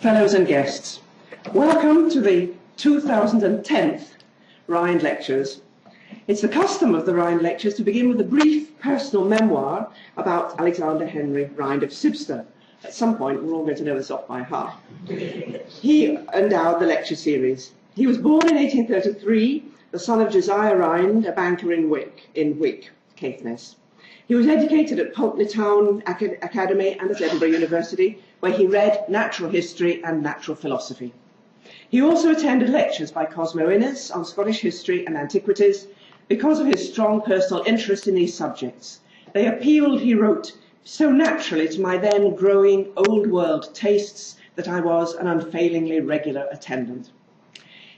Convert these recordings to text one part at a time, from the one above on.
fellows and guests, welcome to the 2010th Rhind Lectures. It's the custom of the Rhind Lectures to begin with a brief personal memoir about Alexander Henry Rhind of Sibster. At some point, we're all going to know this off by heart. He endowed the lecture series. He was born in 1833, the son of Josiah Rhind, a banker in Wick, Caithness. He was educated at Portmahomack Academy and at Edinburgh University, where he read natural history and natural philosophy. He also attended lectures by Cosmo Innes on Scottish history and antiquities because of his strong personal interest in these subjects. They appealed, he wrote, so naturally to my then growing old world tastes that I was an unfailingly regular attendant.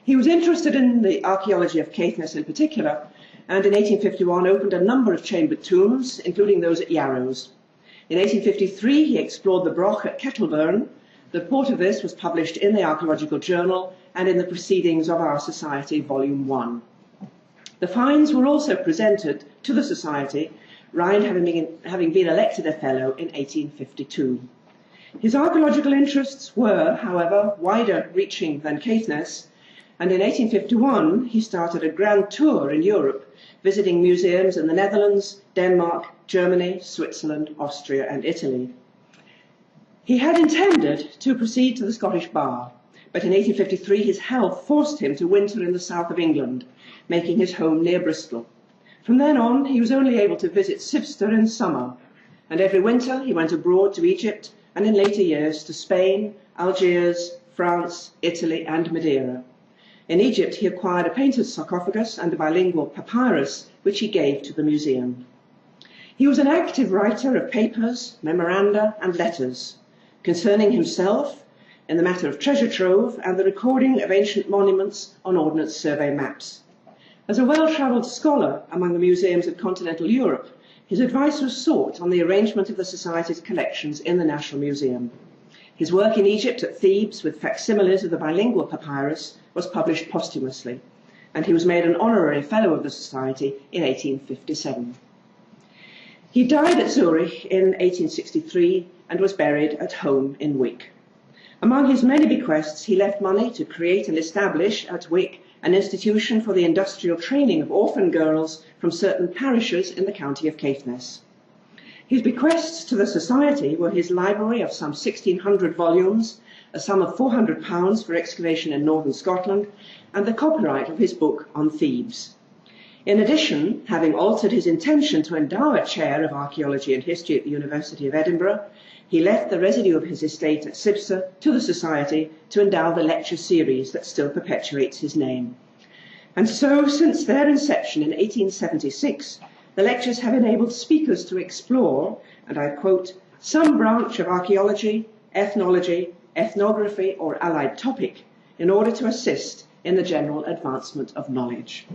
He was interested in the archaeology of Caithness in particular, and in 1851 opened a number of chambered tombs, including those at Yarrows. In 1853 he explored the Broch at Kettleburn. The report of this was published in the Archaeological Journal and in the Proceedings of Our Society, Volume 1. The finds were also presented to the Society, Rhind having been elected a Fellow in 1852. His archaeological interests were, however, wider reaching than Caithness, and in 1851 he started a grand tour in Europe, visiting museums in the Netherlands, Denmark, Germany, Switzerland, Austria and Italy. He had intended to proceed to the Scottish Bar, but in 1853 his health forced him to winter in the south of England, making his home near Bristol. From then on he was only able to visit Sibster in summer, and every winter he went abroad to Egypt and in later years to Spain, Algiers, France, Italy and Madeira. In Egypt he acquired a painter's sarcophagus and a bilingual papyrus, which he gave to the museum. He was an active writer of papers, memoranda and letters, concerning himself in the matter of treasure trove and the recording of ancient monuments on Ordnance Survey maps. As a well-travelled scholar among the museums of continental Europe, his advice was sought on the arrangement of the Society's collections in the National Museum. His work in Egypt at Thebes with facsimiles of the bilingual papyrus was published posthumously, and he was made an honorary Fellow of the Society in 1857. He died at Zurich in 1863 and was buried at home in Wick. Among his many bequests, he left money to create and establish at Wick an institution for the industrial training of orphan girls from certain parishes in the county of Caithness. His bequests to the Society were his library of some 1,600 volumes, a sum of £400 for excavation in northern Scotland, and the copyright of his book on Thebes. In addition, having altered his intention to endow a chair of archaeology and history at the University of Edinburgh, he left the residue of his estate at Sibster to the Society to endow the lecture series that still perpetuates his name. And so, since their inception in 1876, the lectures have enabled speakers to explore, and I quote, some branch of archaeology, ethnology, ethnography or allied topic in order to assist in the general advancement of knowledge.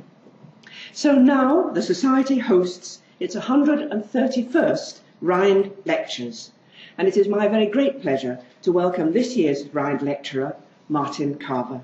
So now the Society hosts its 131st Rhind Lectures, and it is my very great pleasure to welcome this year's Rhind Lecturer, Martin Carver.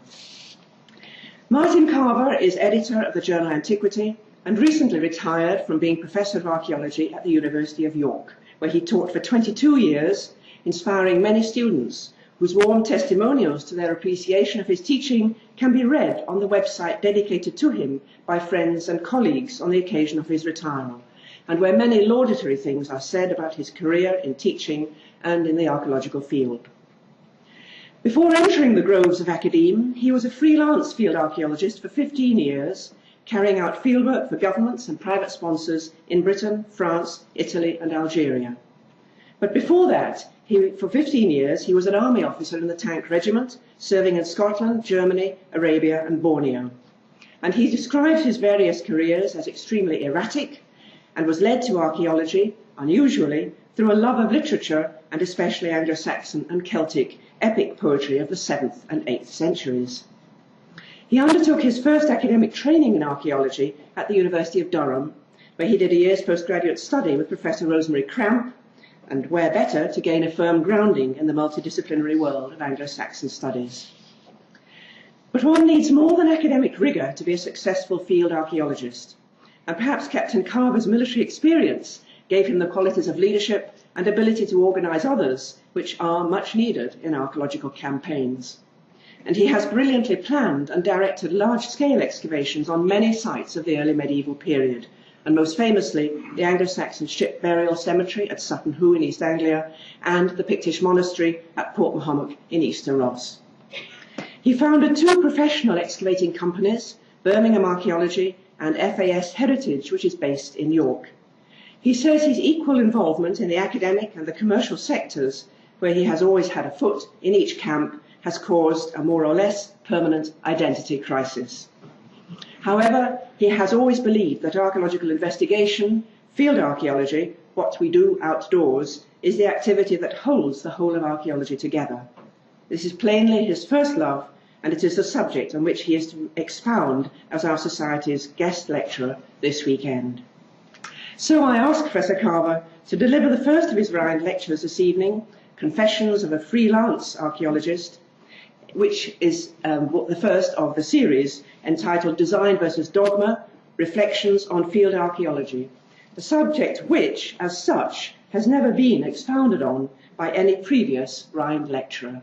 Martin Carver is editor of the journal Antiquity and recently retired from being Professor of Archaeology at the University of York, where he taught for 22 years, inspiring many students whose warm testimonials to their appreciation of his teaching can be read on the website dedicated to him by friends and colleagues on the occasion of his retirement, and where many laudatory things are said about his career in teaching and in the archaeological field. Before entering the groves of academe, he was a freelance field archaeologist for 15 years, carrying out fieldwork for governments and private sponsors in Britain, France, Italy and Algeria. But before that, for 15 years, he was an army officer in the Tank Regiment, serving in Scotland, Germany, Arabia and Borneo. And he describes his various careers as extremely erratic and was led to archaeology, unusually, through a love of literature and especially Anglo-Saxon and Celtic epic poetry of the 7th and 8th centuries. He undertook his first academic training in archaeology at the University of Durham, where he did a year's postgraduate study with Professor Rosemary Cramp, and where better to gain a firm grounding in the multidisciplinary world of Anglo-Saxon studies. But one needs more than academic rigour to be a successful field archaeologist, and perhaps Captain Carver's military experience gave him the qualities of leadership and ability to organise others, which are much needed in archaeological campaigns. And he has brilliantly planned and directed large-scale excavations on many sites of the early medieval period, and most famously the Anglo-Saxon ship burial cemetery at Sutton Hoo in East Anglia and the Pictish monastery at Portmahomack in Easter Ross. He founded two professional excavating companies, Birmingham Archaeology and FAS Heritage, which is based in York. He says his equal involvement in the academic and the commercial sectors, where he has always had a foot in each camp, has caused a more or less permanent identity crisis. However, he has always believed that archaeological investigation, field archaeology, what we do outdoors, is the activity that holds the whole of archaeology together. This is plainly his first love, and it is the subject on which he is to expound as our Society's guest lecturer this weekend. So I ask Professor Carver to deliver the first of his Rhind Lectures this evening, Confessions of a Freelance Archaeologist, which is the first of the series entitled Design versus Dogma, Reflections on Field Archaeology, the subject which, as such, has never been expounded on by any previous Rhind lecturer.